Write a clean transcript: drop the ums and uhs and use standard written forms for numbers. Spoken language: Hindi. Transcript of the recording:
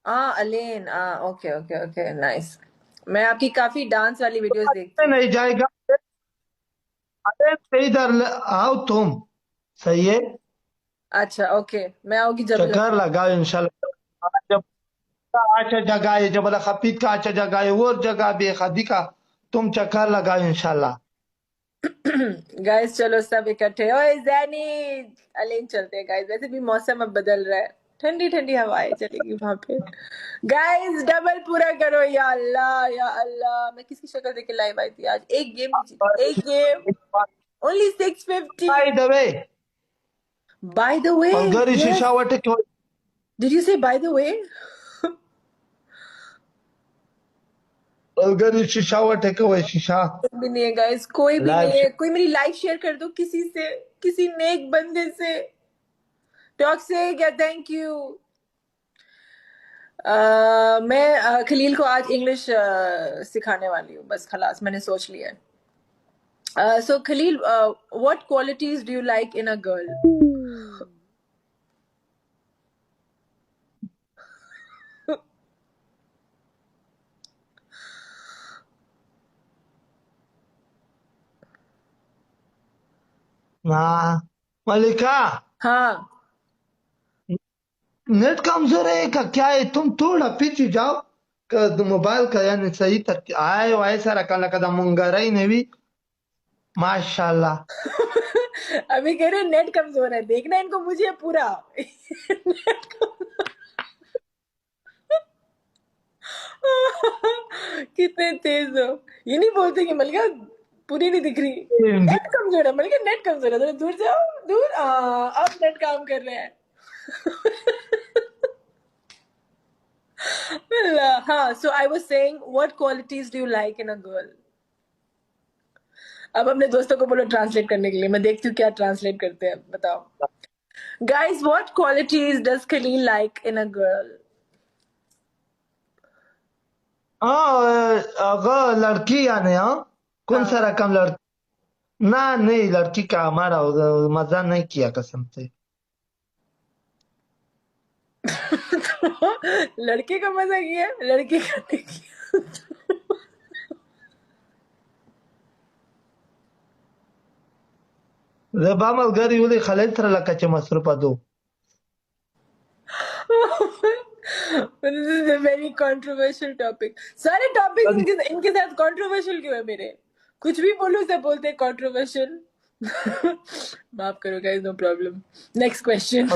अलेन, ओके ओके ओके, नाइस। मैं आपकी काफी डांस वाली वीडियोस देखती हूँ। नहीं जाएगा। अरे इधर आओ तुम। सही है। अच्छा ओके, मैं आऊंगी जब चक्कर लगाओ इंशाल्लाह। जब अच्छा जगह है जब खपीत का अच्छा जगह है और जगह भी है खदी का। तुम चक्कर लगाओ इंशाल्लाह। गाइस चलो सब इकट्ठे, ओए जैनी अलेन चलते हैं गाइस। वैसे भी मौसम अब बदल रहा है, ठंडी ठंडी हवाएं चलेगी वहां पे। गाइस डबल पूरा करो, या अल्लाह या अल्लाह। मैं किसकी शक्ल देख के लाइव आई थी आज? एक गेम नहीं जीती, एक game, only 650। By the way by the way, अलगरी यस, शिशावट क्यों। Did you say by the way? अलगरी शिशावट है क्यों शीशा। भी नहीं है गाइस, कोई भी लाइव नहीं है। कोई मेरी लाइफ शेयर कर दो किसी से, किसी नेक बंदे से। टॉक्सिक या थैंक यू। मैं खलील को आज इंग्लिश सिखाने वाली हूँ, बस खलास मैंने सोच लिया है। So Khalil, what qualities do you like in a girl? हाँ मलिका। हाँ, नेट कमजोर है का क्या है तुम थोड़ा पीछे जाओ। मोबाइल का यानी सही तक आए वाय सारा कल कदा मुंगरा ही नहीं भी। माशाल्लाह। अभी कह रहे नेट कमजोर है, देखना इनको मुझे पूरा। कितने तेज हो। ये नहीं बोलते कि मलिका पूरी नहीं दिख रही, नेट कमजोर है। मलिका नेट कमजोर है, थोड़ा दूर जाओ, दूर। अब नेट काम कर रहे हैं। Well, हाँ, so I was saying, what qualities do you like in a girl? अब अपने दोस्तों को बोलो ट्रांसलेट करने के लिए, मैं देखती हूँ क्या ट्रांसलेट करते हैं, बताओ। Guys, what qualities does Khalil like in a girl? हाँ अगर लड़की यानी हाँ कौन सा हाँ। रकम लड़की। ना नहीं लड़की का हमारा मजा नहीं किया कसम से। तो लड़के का मजा किया, लड़की का नहीं किया। रबा मलगरी उली खलील सर लका चे मसरूफ दो। This is a very controversial topic. सारे टॉपिक इनके साथ controversial क्यों है मेरे? कुछ भी बोलूं सब बोलते हैं controversial। माफ करो guys, no problem. Next question.